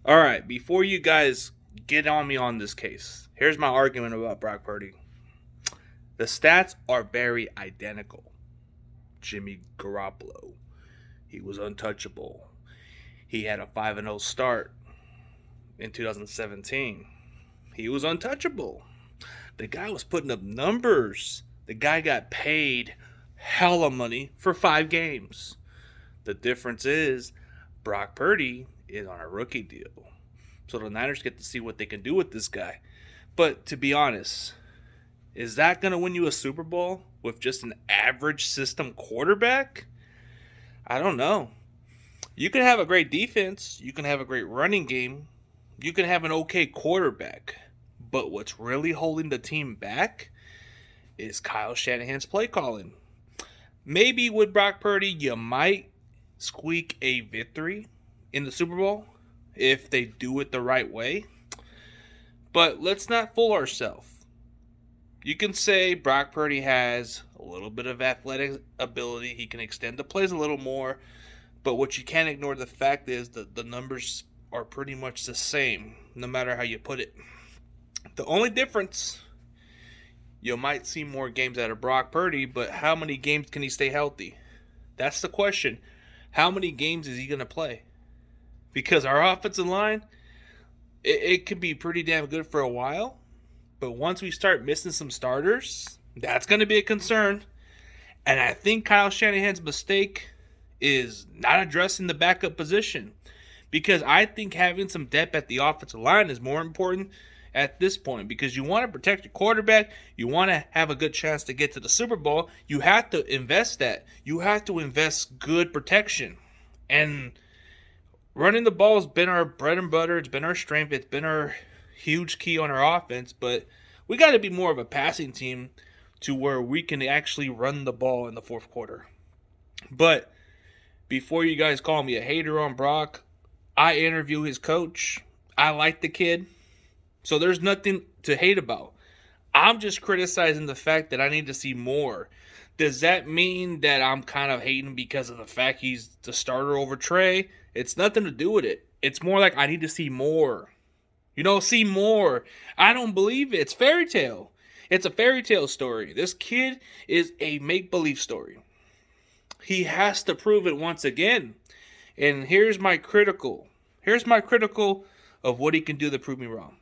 All right, before you guys get on me on this case, here's my argument about Brock Purdy. The stats are very identical. Jimmy Garoppolo, he was untouchable. He had a 5-0 start in 2017. He was untouchable. The guy was putting up numbers. The guy got paid hella money for 5 games. The difference is Brock Purdy is on a rookie deal. So the Niners get to see what they can do with this guy. But to be honest, is that going to win you a Super Bowl with just an average system quarterback? I don't know. You can have a great defense, you can have a great running game, you can have an okay quarterback. But what's really holding the team back is Kyle Shanahan's play calling. Maybe with Brock Purdy, you might squeak a victory in the Super Bowl if they do it the right way. But let's not fool ourselves. You can say Brock Purdy has a little bit of athletic ability. He can extend the plays a little more. But what you can't ignore the fact is that the numbers are pretty much the same, no matter how you put it. The only difference, you might see more games out of Brock Purdy, but how many games can he stay healthy? That's the question. How many games is he going to play? Because our offensive line, it could be pretty damn good for a while. But once we start missing some starters, that's going to be a concern. And I think Kyle Shanahan's mistake is not addressing the backup position. Because I think having some depth at the offensive line is more important at this point. Because you want to protect your quarterback. You want to have a good chance to get to the Super Bowl. You have to invest that. You have to invest good protection. And running the ball has been our bread and butter. It's been our strength. It's been our huge key on our offense. But we got to be more of a passing team to where we can actually run the ball in the fourth quarter. But before you guys call me a hater on Brock, I interview his coach. I like the kid. So there's nothing to hate about. I'm just criticizing the fact that I need to see more. Does that mean that I'm kind of hating because of the fact he's the starter over Trey? It's nothing to do with it. It's more like I need to see more. See more. I don't believe it. It's fairy tale. It's a fairy tale story. This kid is a make-believe story. He has to prove it once again. And here's my critical of what he can do to prove me wrong.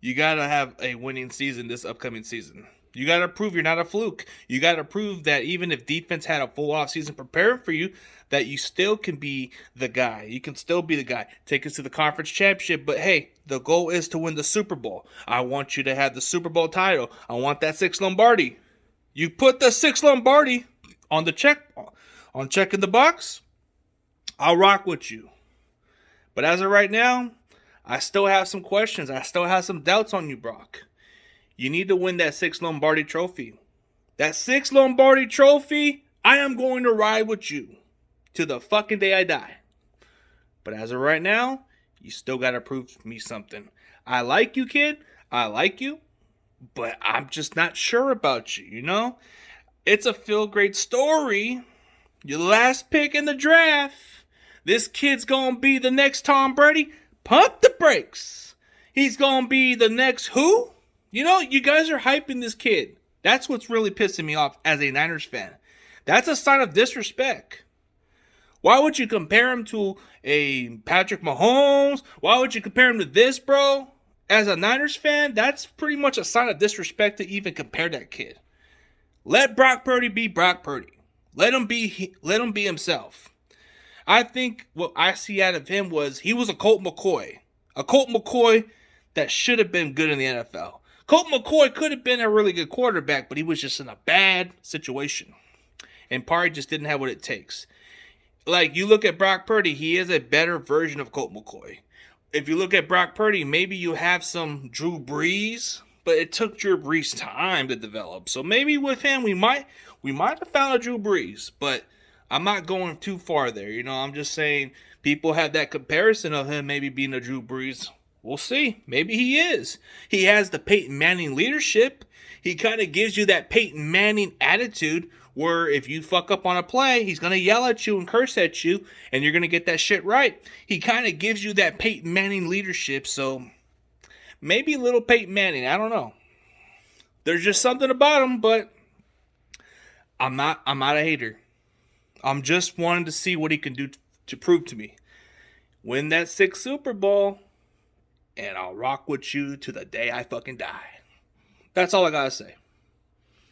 You got to have a winning season this upcoming season. You got to prove you're not a fluke. You got to prove that even if defense had a full offseason preparing for you, that you still can be the guy. You can still be the guy. Take us to the conference championship. But hey, the goal is to win the Super Bowl. I want you to have the Super Bowl title. I want that 6 Lombardi. You put the 6 Lombardi on the check in the box, I'll rock with you. But as of right now, I still have some questions. I still have some doubts on you, Brock. You need to win that 6 Lombardi trophy. That 6 Lombardi trophy, I am going to ride with you to the fucking day I die. But as of right now, you still got to prove me something. I like you, kid. I like you. But I'm just not sure about you, It's a feel-great story. Your last pick in the draft. This kid's going to be the next Tom Brady. Pump the brakes. He's going to be the next who? You guys are hyping this kid. That's what's really pissing me off as a Niners fan. That's a sign of disrespect. Why would you compare him to a Patrick Mahomes? Why would you compare him to this, bro? As a Niners fan, that's pretty much a sign of disrespect to even compare that kid. Let Brock Purdy be Brock Purdy. Let him be himself. I think what I see out of him was he was a Colt McCoy. A Colt McCoy that should have been good in the NFL. Colt McCoy could have been a really good quarterback, but he was just in a bad situation. And Purdy just didn't have what it takes. Like, you look at Brock Purdy, he is a better version of Colt McCoy. If you look at Brock Purdy, maybe you have some Drew Brees, but it took Drew Brees time to develop. So maybe with him, we might have found a Drew Brees, but I'm not going too far there. I'm just saying people have that comparison of him maybe being a Drew Brees. We'll see. Maybe he is. He has the Peyton Manning leadership. He kind of gives you that Peyton Manning attitude where if you fuck up on a play, he's going to yell at you and curse at you, and you're going to get that shit right. He kind of gives you that Peyton Manning leadership, so maybe little Peyton Manning, I don't know. There's just something about him, but I'm not a hater. I'm just wanting to see what he can do to prove to me. Win that 6th Super Bowl, and I'll rock with you to the day I fucking die. That's all I gotta say.